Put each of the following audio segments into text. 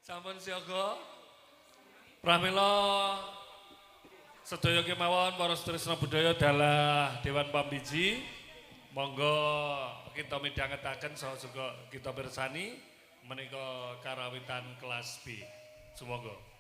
Sampun siaga. Pramila sedaya kemawon para tresna budaya dalah Dewan Pambiji. Monggo kita midhangetaken saha juga kita bersani menika karawitan kelas B. Sumangga.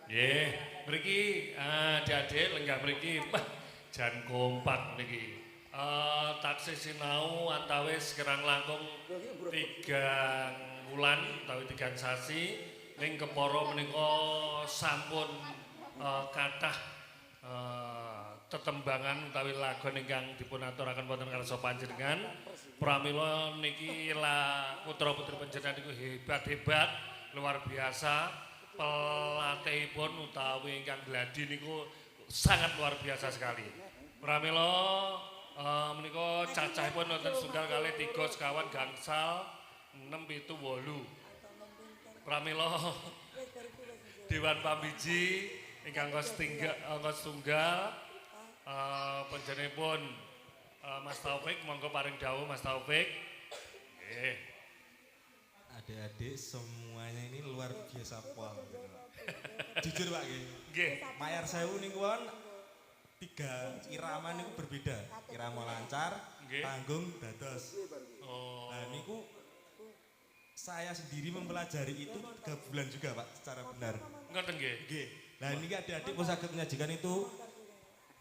Nggih, mriki adik-adik lenggah mriki jan kompak niki. Taksih sinau antawis kirang langkung 3 wulan utawi 3 sasi ning kepara menika sampun kathah tetembangan utawi lagon ingkang dipun aturaken wonten karsa panjenengan. Pramila niki putra-putri panjenengan niku hebat-hebat, luar biasa. Pelatihipun utawi ingkang gladi niku sangat luar biasa sekali. Pramila menika cacahipun wonten setunggal kalih 3 sekawan gangsal 6 7 8. Pramila Dewan Pambiji ingkang angka setunggal panjenenganipun Mas Taufik, monggo paring dawuh Mas Taufik. Nggih. Adik-adik semuanya ini luar biasa pol gitu, Pak. Jujur Pak Nggih. Mayar Sewu niku kan 3 irama niku berbeda. Irama lancar, tanggung, dados. Oh. Nah niku saya sendiri mempelajari itu 3 bulan juga Pak secara benar. Ngoten nggih. Nggih. Nah niki adik-adik pun saged menyajikan itu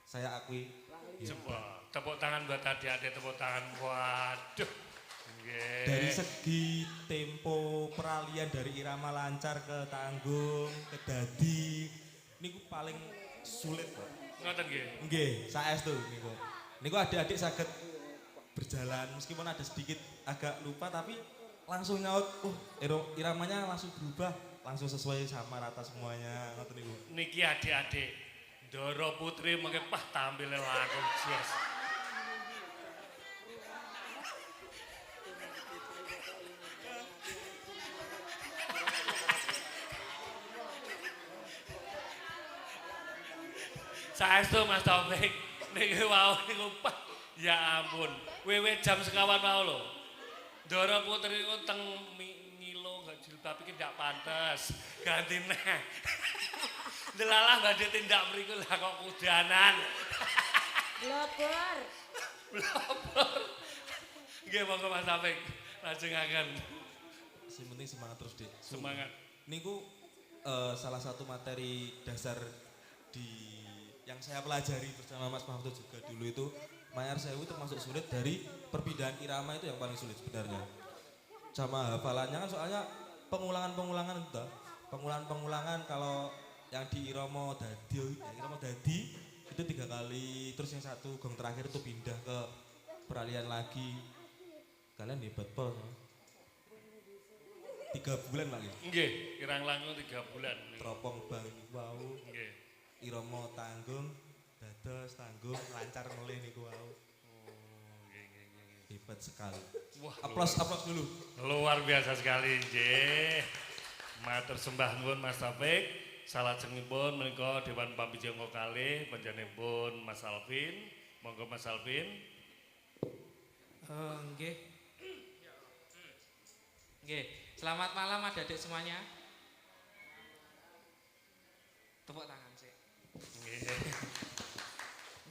saya akui. Coba tepuk tangan buat adik-adik, tepuk tangan. Waduh. Nggih. Dari segi tempo peralihan dari irama lancar ke tanggung, ke dadi niku paling sulit, Pak. Ngoten nggih. Nggih, saestu niku. Niku adik-adik saged berjalan meskipun ada sedikit agak lupa tapi langsung nyaut, iramanya langsung berubah, langsung sesuai sama rata semuanya. Ngoten niku. Niki adik-adik Doro Putri mengke tampil langkung jas. Saestu Mas Taufik niki wau niku ya ampun. Wewe jam sekawan mau lho. Doro Putri niku teng ngilo gak jilbab iki ndak pantes. Ganti neh. Delalah badhe tindak mriku lah kok kudanan. Blobor. Blobor. Nggih monggo Mas Taufik lajengaken. Sing penting semangat terus, Dik. Semangat. Niku salah satu materi dasar di yang saya pelajari bersama Mas Mahfud juga dulu itu Mayar Sewu termasuk sulit dari perpindahan irama itu yang paling sulit sebenarnya. Sama hafalannya kan soalnya pengulangan-pengulangan itu. Pengulangan-pengulangan kalau yang di irama dadi itu 3 kali, terus yang satu gong terakhir itu pindah ke peralihan lagi. Kalian hebat pol. 3 bulan lagi. Nggih, kirang langkung 3 bulan. Teropong bang wau. Nggih. Irama tanggung, dados tanggung lancar melih niku wau. Nggih. Hebat sekali. Wah, Aplaus dulu. luar biasa sekali nggih. Matur sembah nuwun Mas Taufik. Salajengipun menika Dewan Pambiji angka kalih panjenenganipun Mas Alvin. Monggo Mas Alvin. Nggih. Nggih, selamat malam adik-adik semuanya. Tepuk tangan sih.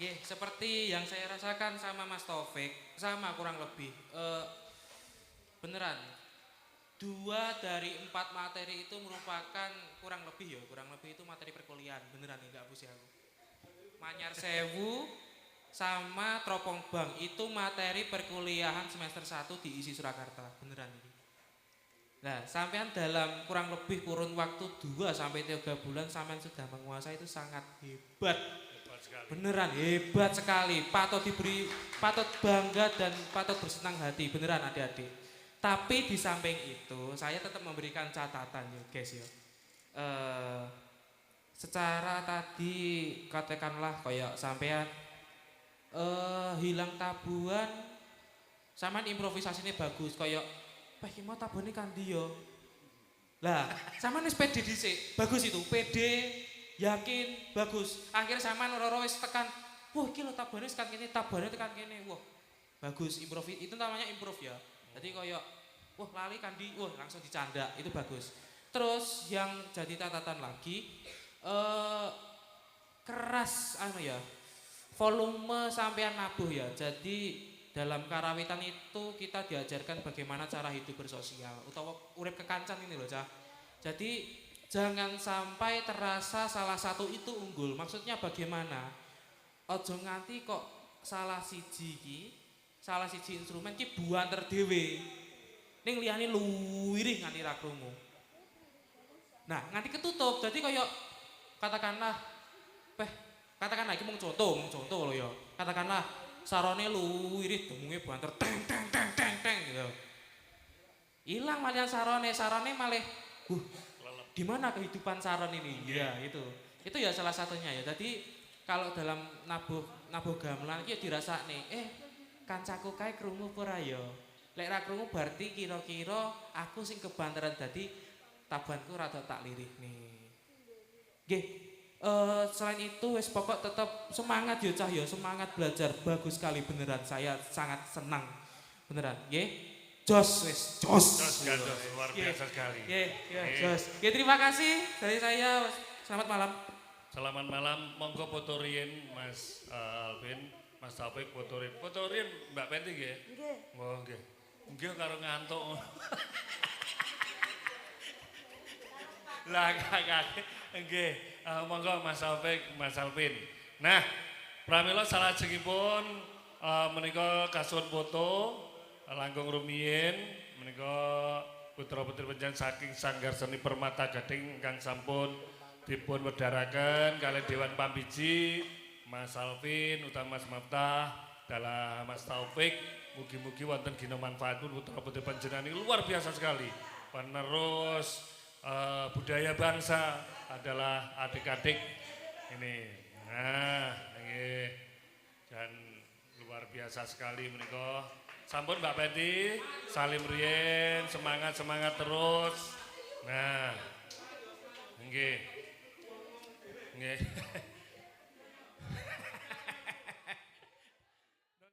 Nggih, seperti yang saya rasakan sama Mas Taufik, sama kurang lebih. Beneran. 2 dari 4 materi itu merupakan kurang lebih itu materi perkuliahan. Beneran enggak pusing aku. Manyar Sewu sama Teropong Bang itu materi perkuliahan semester 1 di ISI Surakarta. Beneran ini. Nah, sampean dalam kurang lebih kurun waktu 2 sampai 3 bulan sampean sudah menguasai itu sangat hebat. Hebat sekali. Beneran hebat sekali. Patut bangga dan patut bersenang hati. Beneran adik-adik. Tapi di samping itu saya tetap memberikan catatan ya guys ya. Secara tadi katakanlah kayak sampean hilang tabuhan sampean improvisasinya bagus kayak iki mau tabone kandi yo. Lah, sampean wis pede dhisik. Bagus itu, pede, yakin, bagus. Akhirnya sampean ora wis tekan, wah iki lho tabone tekan kene, tabone tekan kene. Wah, bagus improv. Itu namanya improv ya. Jadi kayak wah lali kandi, wah langsung dicanda. Itu bagus. Terus yang jadi catatan lagi keras ya. Volume sampean nabuh ya. Jadi dalam karawitan itu kita diajarkan bagaimana cara hidup bersosial utawa urip kekancan ini loh Cah. Jadi jangan sampai terasa salah satu itu unggul. Maksudnya bagaimana? Ojo nganti kok salah siji instrumen ki buanter dhewe. Ning liyane luwirih nganti ra krungu. Nah, nganti ketutup. Jadi kaya katakanlah iki mung contoh lho ya. Katakanlah sarone luwirih demunge buanter teng teng teng teng teng gitu. Hilang malian sarone malih di mana kehidupan saron ini? Ya, itu. Itu ya salah satunya ya. Jadi kalau dalam nabuh gamelan iki dirasakne, kancaku kae krungu apa ora ya? Lek ra krungu berarti kira-kira aku sing kebanteran dadi tabanku rada tak lirihne. Nggih. Selain itu wis pokok tetap semangat ya cah ya, semangat belajar. Bagus sekali beneran. Saya sangat senang. Beneran, nggih. Jos. Luar biasa sekali. Jos. Oke, terima kasih dari saya. Selamat malam. Selamat malam, monggo foto riyen Mas Alvin, Mas Taufik foto riyen. Foto riyen Mbak Penti nggih? Nggih. Oh, nggih. Nggih karo ngantuk. Lah kakak. Nggih. Monggo Mas Taufik, Mas Alvin. Nah, pramila salajengipun menika kasuwun foto langkung rumiyin menika putra-putri panjenengan saking Sanggar Seni Permata Gading ingkang sampun dipun wedharaken kalih Dewan Pambiji, Mas Alvin utawa Mas Maftah dalah Mas Taufik. Mugi-mugi wonten gina manfaatipun putra-putri panjenengan ini luar biasa sekali. Penerus budaya bangsa adalah adik-adik ini. Nah, nggih. Dan luar biasa sekali menika. Sampun Mbak Penti, salim riyen, semangat terus. Nah, nggih.